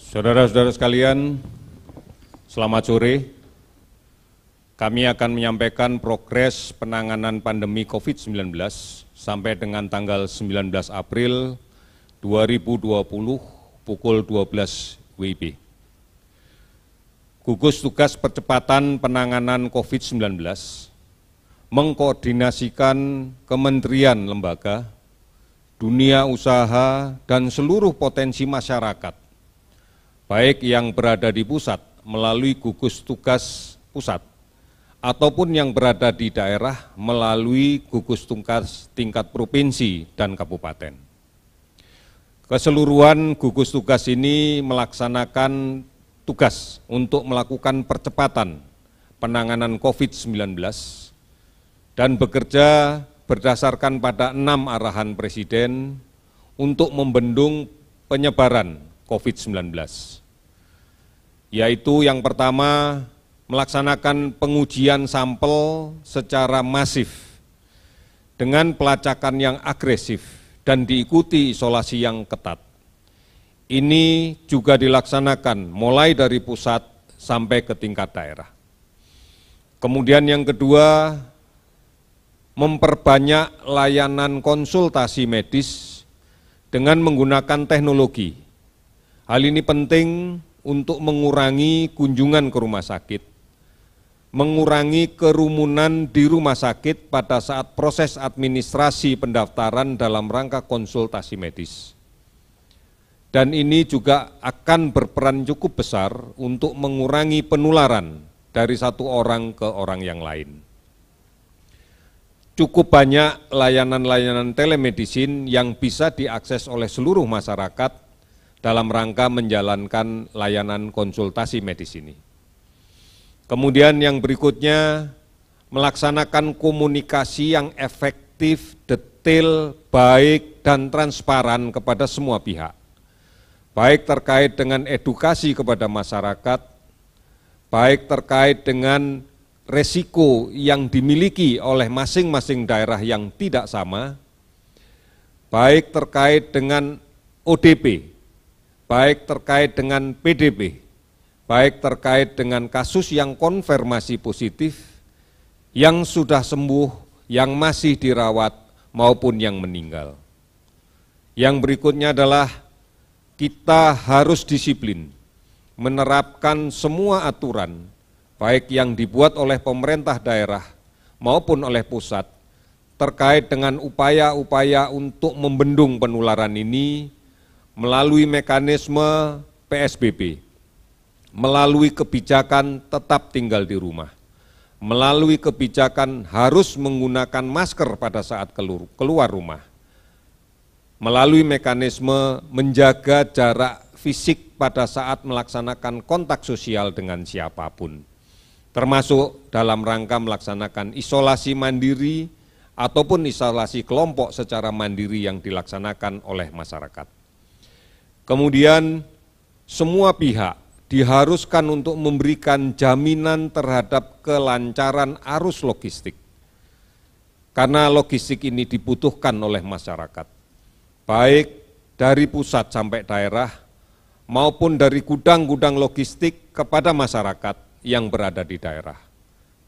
Saudara-saudara sekalian, selamat sore. Kami akan menyampaikan progres penanganan pandemi COVID-19 sampai dengan tanggal 19 April 2020 pukul 12 WIB. Gugus Tugas Percepatan Penanganan COVID-19 mengkoordinasikan kementerian lembaga, dunia usaha, dan seluruh potensi masyarakat, baik yang berada di pusat melalui gugus tugas pusat, ataupun yang berada di daerah melalui gugus tugas tingkat provinsi dan kabupaten. Keseluruhan gugus tugas ini melaksanakan tugas untuk melakukan percepatan penanganan COVID-19 dan bekerja berdasarkan pada 6 arahan Presiden untuk membendung penyebaran COVID-19, yaitu yang pertama, melaksanakan pengujian sampel secara masif dengan pelacakan yang agresif dan diikuti isolasi yang ketat. Ini juga dilaksanakan mulai dari pusat sampai ke tingkat daerah. Kemudian yang kedua, memperbanyak layanan konsultasi medis dengan menggunakan teknologi. Hal ini penting untuk mengurangi kunjungan ke rumah sakit, mengurangi kerumunan di rumah sakit pada saat proses administrasi pendaftaran dalam rangka konsultasi medis. Dan ini juga akan berperan cukup besar untuk mengurangi penularan dari satu orang ke orang yang lain. Cukup banyak layanan-layanan telemedicine yang bisa diakses oleh seluruh masyarakat dalam rangka menjalankan layanan konsultasi medis ini. Kemudian yang berikutnya, melaksanakan komunikasi yang efektif, detail, baik, dan transparan kepada semua pihak, baik terkait dengan edukasi kepada masyarakat, baik terkait dengan resiko yang dimiliki oleh masing-masing daerah yang tidak sama, baik terkait dengan ODP, baik terkait dengan PDP, baik terkait dengan kasus yang konfirmasi positif, yang sudah sembuh, yang masih dirawat, maupun yang meninggal. Yang berikutnya adalah kita harus disiplin, menerapkan semua aturan, baik yang dibuat oleh pemerintah daerah maupun oleh pusat, terkait dengan upaya-upaya untuk membendung penularan ini melalui mekanisme PSBB, melalui kebijakan tetap tinggal di rumah, melalui kebijakan harus menggunakan masker pada saat keluar rumah, melalui mekanisme menjaga jarak fisik pada saat melaksanakan kontak sosial dengan siapapun, termasuk dalam rangka melaksanakan isolasi mandiri ataupun isolasi kelompok secara mandiri yang dilaksanakan oleh masyarakat. Kemudian semua pihak diharuskan untuk memberikan jaminan terhadap kelancaran arus logistik, karena logistik ini dibutuhkan oleh masyarakat, baik dari pusat sampai daerah maupun dari gudang-gudang logistik kepada masyarakat yang berada di daerah.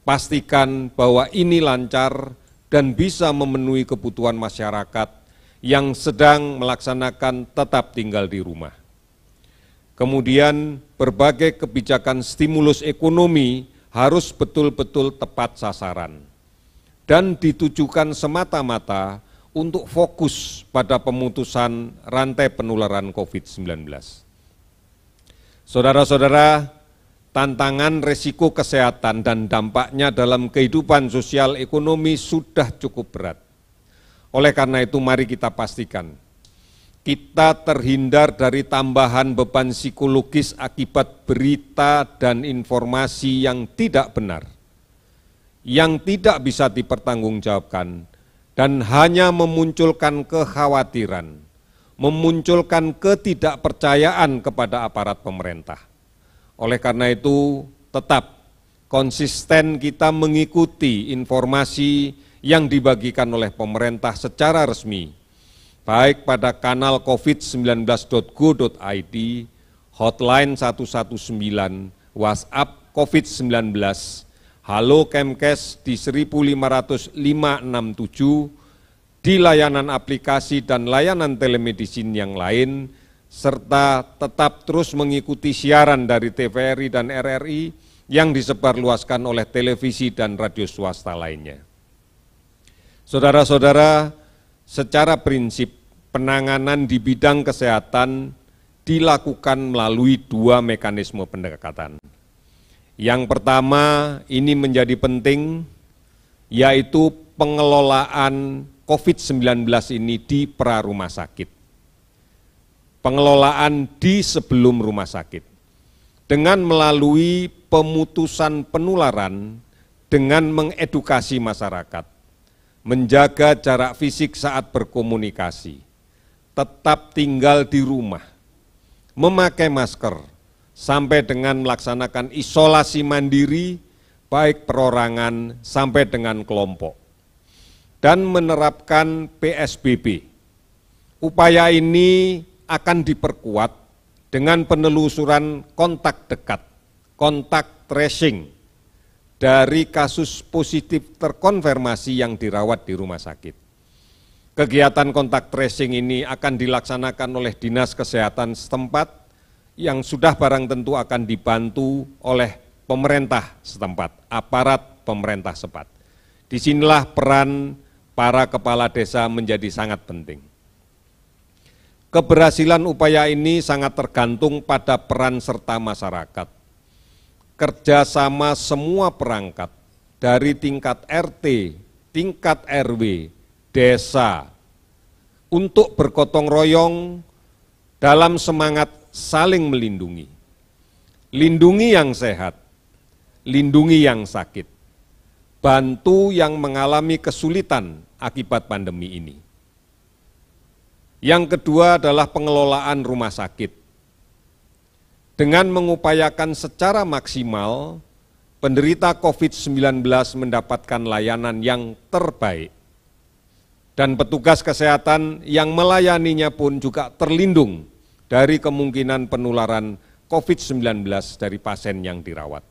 Pastikan bahwa ini lancar dan bisa memenuhi kebutuhan masyarakat yang sedang melaksanakan tetap tinggal di rumah. Kemudian berbagai kebijakan stimulus ekonomi harus betul-betul tepat sasaran dan ditujukan semata-mata untuk fokus pada pemutusan rantai penularan COVID-19. Saudara-saudara, tantangan risiko kesehatan dan dampaknya dalam kehidupan sosial ekonomi sudah cukup berat. Oleh karena itu, mari kita pastikan kita terhindar dari tambahan beban psikologis akibat berita dan informasi yang tidak benar, yang tidak bisa dipertanggungjawabkan, dan hanya memunculkan kekhawatiran, memunculkan ketidakpercayaan kepada aparat pemerintah. Oleh karena itu, tetap konsisten kita mengikuti informasi yang dibagikan oleh pemerintah secara resmi, baik pada kanal covid19.go.id, hotline 119, WhatsApp COVID-19, Halo Kemkes di 1500567, di layanan aplikasi dan layanan telemedicine yang lain, serta tetap terus mengikuti siaran dari TVRI dan RRI yang disebarluaskan oleh televisi dan radio swasta lainnya. Saudara-saudara, secara prinsip penanganan di bidang kesehatan dilakukan melalui dua mekanisme pendekatan. Yang pertama, ini menjadi penting, yaitu pengelolaan COVID-19 ini di pra-rumah sakit. Pengelolaan di sebelum rumah sakit. Dengan melalui pemutusan penularan, dengan mengedukasi masyarakat, menjaga jarak fisik saat berkomunikasi, tetap tinggal di rumah, memakai masker, sampai dengan melaksanakan isolasi mandiri, baik perorangan sampai dengan kelompok, dan menerapkan PSBB. Upaya ini akan diperkuat dengan penelusuran kontak dekat, kontak tracing dari kasus positif terkonfirmasi yang dirawat di rumah sakit. Kegiatan kontak tracing ini akan dilaksanakan oleh Dinas Kesehatan setempat yang sudah barang tentu akan dibantu oleh pemerintah setempat, aparat pemerintah setempat. Disinilah peran para kepala desa menjadi sangat penting. Keberhasilan upaya ini sangat tergantung pada peran serta masyarakat. Kerjasama semua perangkat dari tingkat RT, tingkat RW, desa, untuk bergotong royong dalam semangat saling melindungi. Lindungi yang sehat, lindungi yang sakit, bantu yang mengalami kesulitan akibat pandemi ini. Yang kedua adalah pengelolaan rumah sakit. Dengan mengupayakan secara maksimal, penderita COVID-19 mendapatkan layanan yang terbaik. Dan petugas kesehatan yang melayaninya pun juga terlindung dari kemungkinan penularan COVID-19 dari pasien yang dirawat.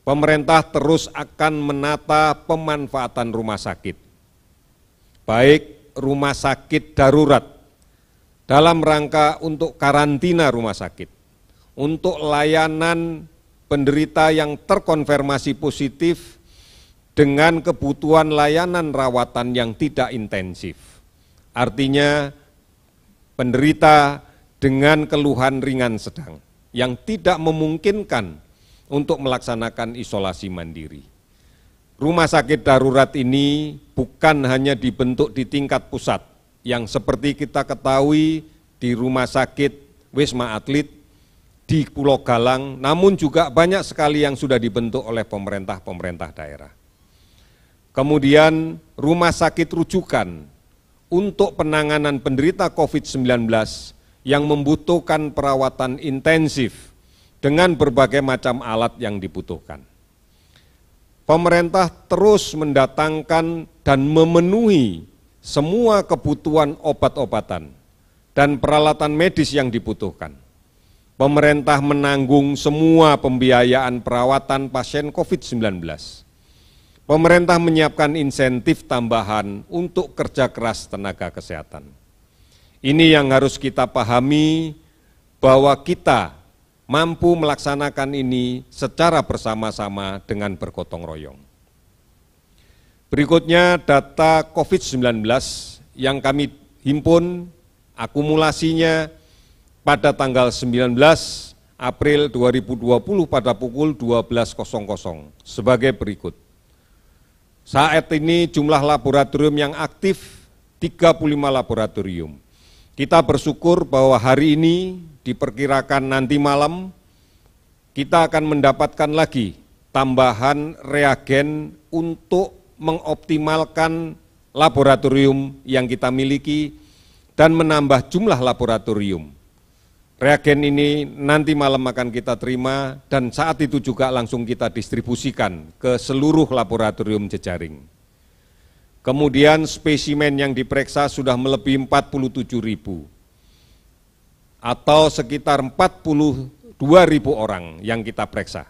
Pemerintah terus akan menata pemanfaatan rumah sakit, baik rumah sakit darurat dalam rangka untuk karantina rumah sakit, untuk layanan penderita yang terkonfirmasi positif dengan kebutuhan layanan rawatan yang tidak intensif. Artinya penderita dengan keluhan ringan sedang yang tidak memungkinkan untuk melaksanakan isolasi mandiri. Rumah sakit darurat ini bukan hanya dibentuk di tingkat pusat, yang seperti kita ketahui di Rumah Sakit Wisma Atlet, di Pulau Galang, namun juga banyak sekali yang sudah dibentuk oleh pemerintah daerah. Kemudian rumah sakit rujukan untuk penanganan penderita COVID-19 yang membutuhkan perawatan intensif dengan berbagai macam alat yang dibutuhkan. Pemerintah terus mendatangkan dan memenuhi semua kebutuhan obat-obatan dan peralatan medis yang dibutuhkan. Pemerintah menanggung semua pembiayaan perawatan pasien COVID-19. Pemerintah menyiapkan insentif tambahan untuk kerja keras tenaga kesehatan. Ini yang harus kita pahami, bahwa kita mampu melaksanakan ini secara bersama-sama dengan bergotong royong. Berikutnya data COVID-19 yang kami himpun akumulasinya pada tanggal 19 April 2020 pada pukul 12.00 sebagai berikut. Saat ini jumlah laboratorium yang aktif 35 laboratorium. Kita bersyukur bahwa hari ini diperkirakan nanti malam kita akan mendapatkan lagi tambahan reagen untuk mengoptimalkan laboratorium yang kita miliki dan menambah jumlah laboratorium. Reagen ini nanti malam akan kita terima dan saat itu juga langsung kita distribusikan ke seluruh laboratorium jejaring. Kemudian spesimen yang diperiksa sudah melebihi 47.000. atau sekitar 42.000 orang yang kita periksa.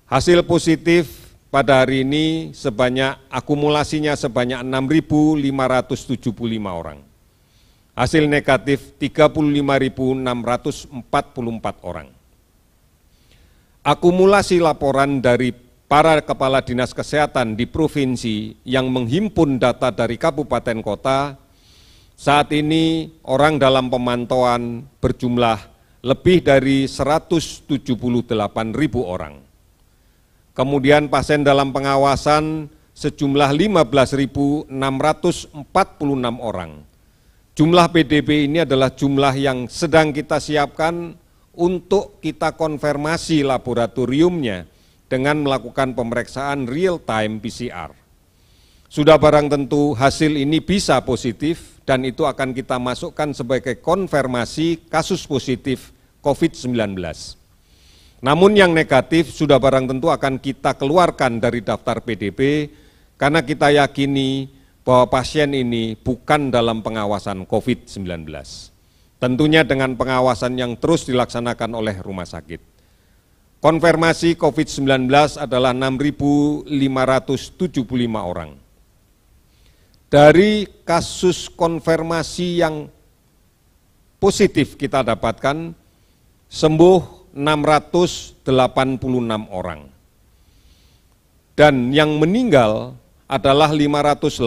Hasil positif pada hari ini akumulasinya sebanyak 6.575 orang. Hasil negatif 35.644 orang. Akumulasi laporan dari para kepala dinas kesehatan di provinsi yang menghimpun data dari kabupaten kota, saat ini orang dalam pemantauan berjumlah lebih dari 178.000 orang. Kemudian pasien dalam pengawasan sejumlah 15.646 orang. Jumlah PDP ini adalah jumlah yang sedang kita siapkan untuk kita konfirmasi laboratoriumnya dengan melakukan pemeriksaan real-time PCR. Sudah barang tentu hasil ini bisa positif dan itu akan kita masukkan sebagai konfirmasi kasus positif COVID-19. Namun yang negatif sudah barang tentu akan kita keluarkan dari daftar PDP karena kita yakini bahwa pasien ini bukan dalam pengawasan COVID-19. Tentunya dengan pengawasan yang terus dilaksanakan oleh rumah sakit. Konfirmasi COVID-19 adalah 6.575 orang. Dari kasus konfirmasi yang positif kita dapatkan, sembuh 686 orang. Dan yang meninggal adalah 582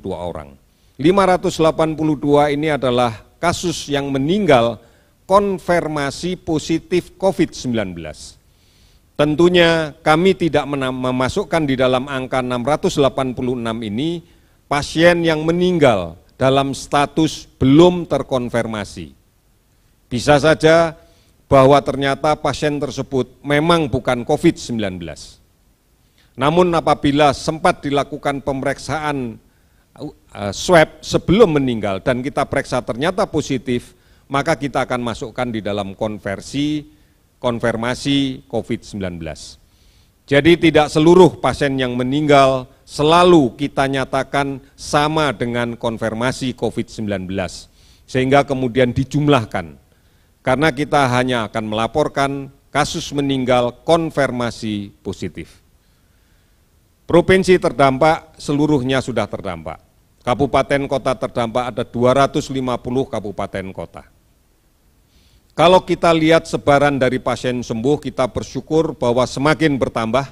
orang. 582 ini adalah kasus yang meninggal konfirmasi positif COVID-19. Tentunya kami tidak memasukkan di dalam angka 686 ini pasien yang meninggal dalam status belum terkonfirmasi. Bisa saja bahwa ternyata pasien tersebut memang bukan COVID-19. Namun apabila sempat dilakukan pemeriksaan swab sebelum meninggal dan kita periksa ternyata positif, maka kita akan masukkan di dalam konfirmasi COVID-19. Jadi tidak seluruh pasien yang meninggal selalu kita nyatakan sama dengan konfirmasi COVID-19, sehingga kemudian dijumlahkan. Karena kita hanya akan melaporkan kasus meninggal konfirmasi positif. Provinsi terdampak seluruhnya sudah terdampak. Kabupaten kota terdampak ada 250 kabupaten kota. Kalau kita lihat sebaran dari pasien sembuh, kita bersyukur bahwa semakin bertambah.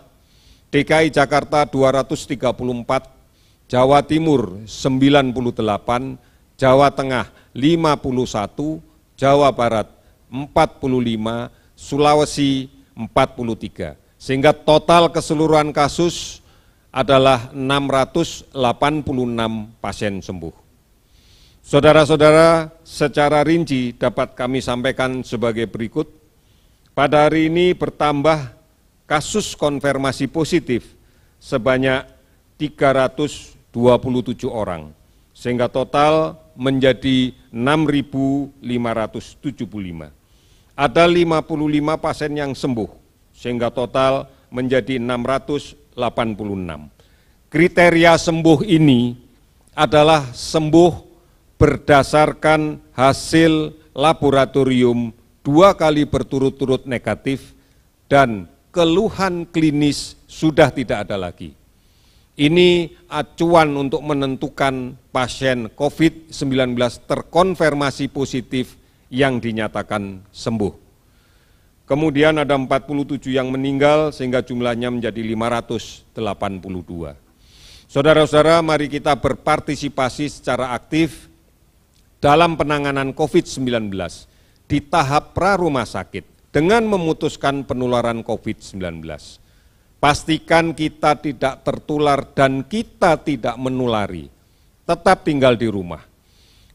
DKI Jakarta 234, Jawa Timur 98, Jawa Tengah 51, Jawa Barat 45, Sulawesi 43. Sehingga total keseluruhan kasus adalah 686 pasien sembuh. Saudara-saudara, secara rinci dapat kami sampaikan sebagai berikut. Pada hari ini bertambah kasus konfirmasi positif sebanyak 327 orang, sehingga total menjadi 6.575. Ada 55 pasien yang sembuh, sehingga total menjadi 686. Kriteria sembuh ini adalah sembuh berdasarkan hasil laboratorium 2 kali berturut-turut negatif dan keluhan klinis sudah tidak ada lagi. Ini acuan untuk menentukan pasien COVID-19 terkonfirmasi positif yang dinyatakan sembuh. Kemudian ada 47 yang meninggal sehingga jumlahnya menjadi 582. Saudara-saudara, mari kita berpartisipasi secara aktif dalam penanganan COVID-19 di tahap pra-rumah sakit dengan memutuskan penularan COVID-19. Pastikan kita tidak tertular dan kita tidak menulari, tetap tinggal di rumah.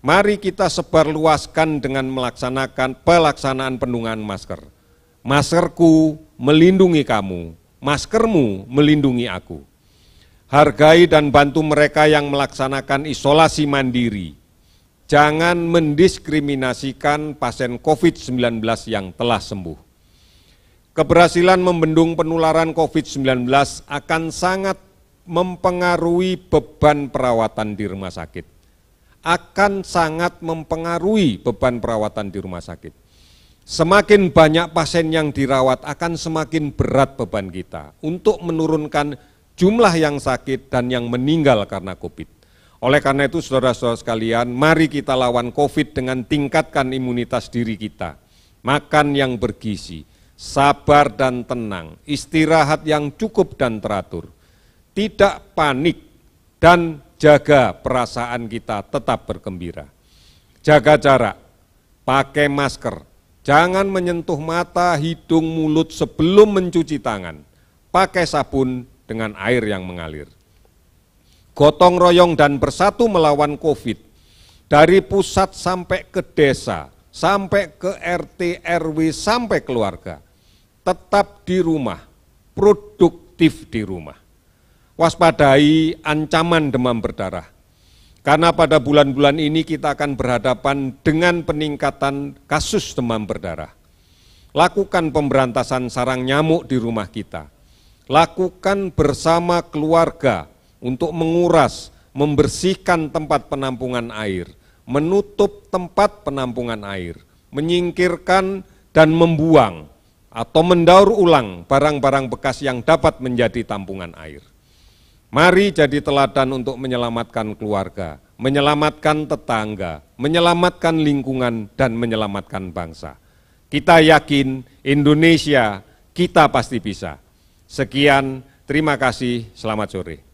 Mari kita sebarluaskan dengan melaksanakan pelaksanaan penggunaan masker. Maskerku melindungi kamu, maskermu melindungi aku. Hargai dan bantu mereka yang melaksanakan isolasi mandiri. Jangan mendiskriminasikan pasien COVID-19 yang telah sembuh. Keberhasilan membendung penularan COVID-19 akan sangat mempengaruhi beban perawatan di rumah sakit. akan sangat mempengaruhi beban perawatan di rumah sakit. Semakin banyak pasien yang dirawat akan semakin berat beban kita untuk menurunkan jumlah yang sakit dan yang meninggal karena COVID. Oleh karena itu saudara-saudara sekalian, mari kita lawan COVID dengan tingkatkan imunitas diri kita. Makan yang bergizi, sabar dan tenang, istirahat yang cukup dan teratur, tidak panik dan jaga perasaan kita tetap bergembira. Jaga jarak, pakai masker, jangan menyentuh mata, hidung, mulut sebelum mencuci tangan. Pakai sabun dengan air yang mengalir. Gotong royong dan bersatu melawan COVID. Dari pusat sampai ke desa, sampai ke RT, RW, sampai keluarga. Tetap di rumah, produktif di rumah. Waspadai ancaman demam berdarah. Karena pada bulan-bulan ini kita akan berhadapan dengan peningkatan kasus demam berdarah. Lakukan pemberantasan sarang nyamuk di rumah kita. Lakukan bersama keluarga untuk menguras, membersihkan tempat penampungan air, menutup tempat penampungan air, menyingkirkan dan membuang atau mendaur ulang barang-barang bekas yang dapat menjadi tampungan air. Mari jadi teladan untuk menyelamatkan keluarga, menyelamatkan tetangga, menyelamatkan lingkungan, dan menyelamatkan bangsa. Kita yakin Indonesia, kita pasti bisa. Sekian, terima kasih, selamat sore.